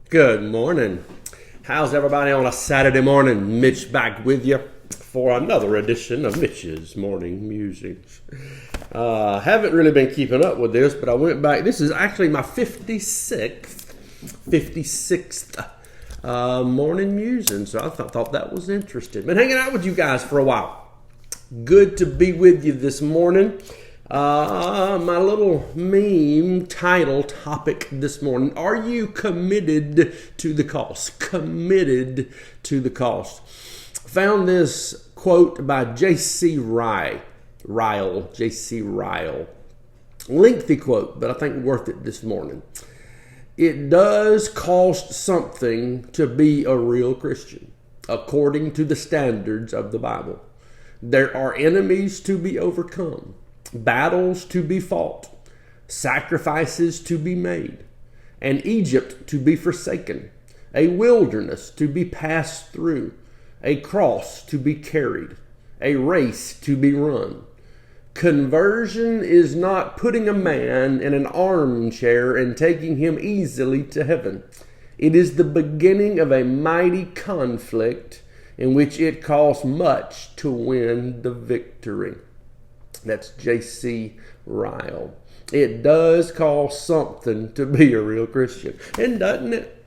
Good morning. How's everybody on a Saturday morning? Mitch back with you for another edition of Mitch's Morning Musings. Haven't really been keeping up with this, but I went back. This is actually my 56th morning musing, so I thought that was interesting. Been hanging out with you guys for a while. Good to be with you this morning. My little meme title topic this morning: are you committed to the cost? Committed to the cost. Found this quote by J.C. Ryle. Lengthy quote, but I think worth it this morning. It does cost something to be a real Christian, according to the standards of the Bible. There are enemies to be overcome, battles to be fought, sacrifices to be made, an Egypt to be forsaken, a wilderness to be passed through, a cross to be carried, a race to be run. Conversion is not putting a man in an armchair and taking him easily to heaven. It is the beginning of a mighty conflict in which it costs much to win the victory. That's J.C. Ryle. It does cost something to be a real Christian, and doesn't it?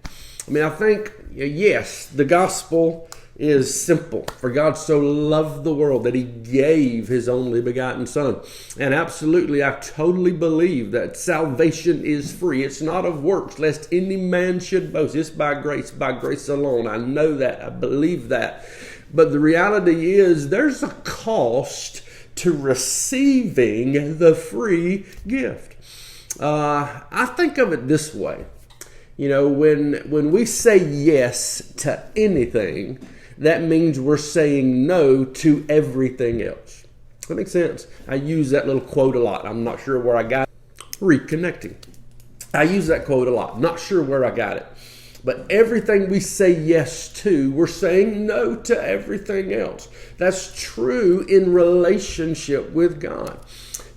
I mean, I think, yes, the gospel is simple. For God so loved the world that he gave his only begotten Son. And absolutely, I totally believe that salvation is free. It's not of works, lest any man should boast. It's by grace alone. I know that. I believe that. But the reality is there's a cost to receiving the free gift. I think of it this way. You know, when we say yes to anything, that means we're saying no to everything else. That makes sense? I use that little quote a lot. I'm not sure where I got it. Reconnecting. I use that quote a lot. Not sure where I got it. But everything we say yes to, we're saying no to everything else. That's true in relationship with God.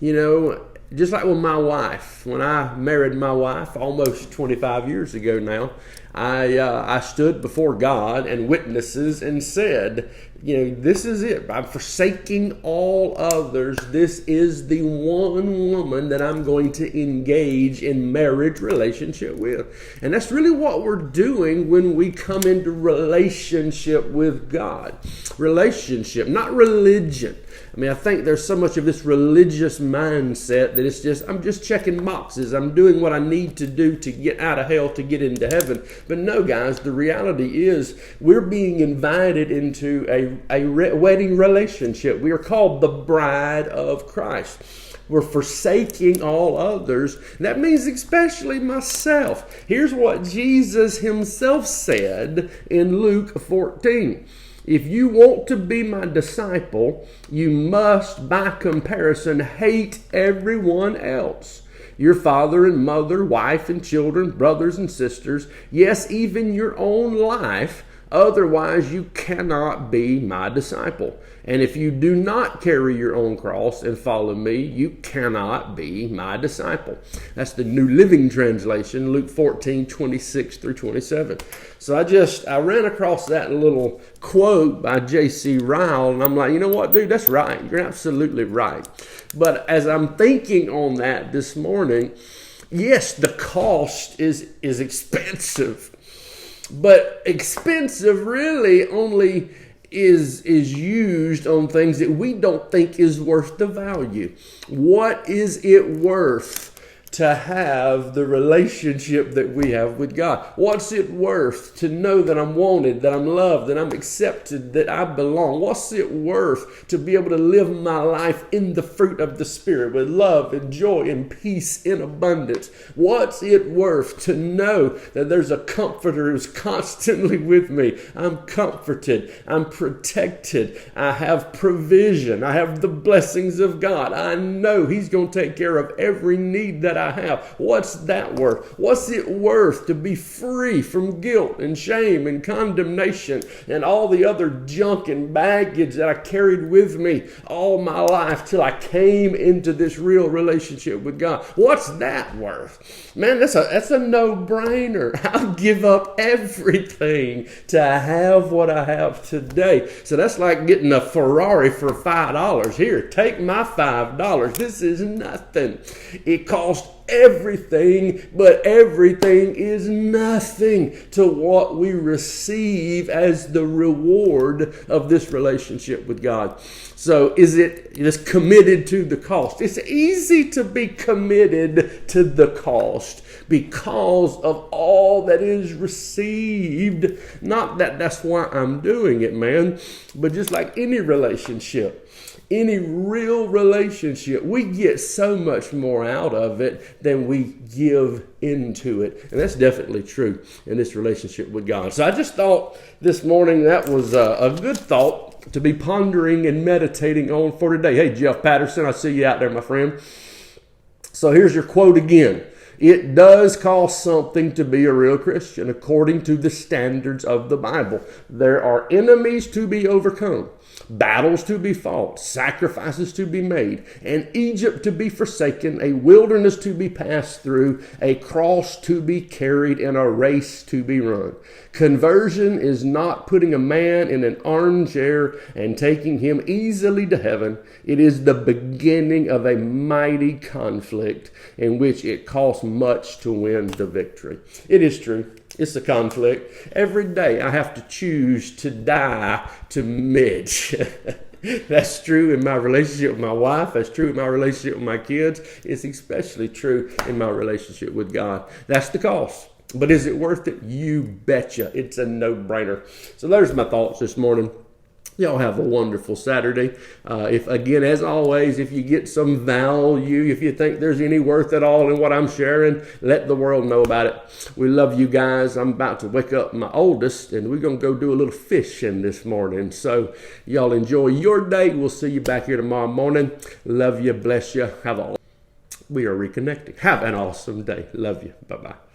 You know, just like with my wife. When I married my wife almost 25 years ago now, I stood before God and witnesses and said, you know, this is it. I'm forsaking all others. This is the one woman that I'm going to engage in marriage relationship with. And that's really what we're doing when we come into relationship with God. Relationship, not religion. I mean, I think there's so much of this religious mindset that it's just, I'm just checking boxes. I'm doing what I need to do to get out of hell to get into heaven. But no, guys, the reality is we're being invited into a wedding relationship. We are called the bride of Christ. We're forsaking all others. That means especially myself. Here's what Jesus himself said in Luke 14. If you want to be my disciple, you must, by comparison, hate everyone else. Your father and mother, wife and children, brothers and sisters, yes, even your own life. Otherwise, you cannot be my disciple. And if you do not carry your own cross and follow me, you cannot be my disciple. That's the New Living Translation, Luke 14, 26 through 27. So I ran across that little quote by J.C. Ryle, and I'm like, you know what, dude, that's right. You're absolutely right. But as I'm thinking on that this morning, yes, the cost is expensive. But expensive really only is used on things that we don't think is worth the value. What is it worth to have the relationship that we have with God? What's it worth to know that I'm wanted, that I'm loved, that I'm accepted, that I belong? What's it worth to be able to live my life in the fruit of the Spirit with love and joy and peace in abundance? What's it worth to know that there's a comforter who's constantly with me? I'm comforted. I'm protected. I have provision. I have the blessings of God. I know he's going to take care of every need that I have. What's that worth? What's it worth to be free from guilt and shame and condemnation and all the other junk and baggage that I carried with me all my life till I came into this real relationship with God? What's that worth? Man, that's a no-brainer. I'll give up everything to have what I have today. So that's like getting a Ferrari for $5. Here, take my $5. This is nothing. It cost everything, but everything is nothing to what we receive as the reward of this relationship with God. So is it just committed to the cost? It's easy to be committed to the cost because of all that is received. Not that that's why I'm doing it, man, but just like any relationship, any real relationship, we get so much more out of it than we give into it. And that's definitely true in this relationship with God. So I just thought this morning that was a good thought to be pondering and meditating on for today. Hey, Jeff Patterson, I see you out there, my friend. So here's your quote again. It does cost something to be a real Christian according to the standards of the Bible. There are enemies to be overcome, battles to be fought, sacrifices to be made, an Egypt to be forsaken, a wilderness to be passed through, a cross to be carried, and a race to be run. Conversion is not putting a man in an armchair and taking him easily to heaven. It is the beginning of a mighty conflict in which it costs much to win the victory. It is true. It's a conflict. Every day I have to choose to die to Mitch. That's true in my relationship with my wife. That's true in my relationship with my kids. It's especially true in my relationship with God. That's the cost. But is it worth it? You betcha. It's a no-brainer. So there's my thoughts this morning. Y'all have a wonderful Saturday. If again, as always, if you get some value, if you think there's any worth at all in what I'm sharing, let the world know about it. We love you guys. I'm about to wake up my oldest, and we're going to go do a little fishing this morning. So y'all enjoy your day. We'll see you back here tomorrow morning. Love you. Bless you. We are reconnecting. Have an awesome day. Love you. Bye-bye.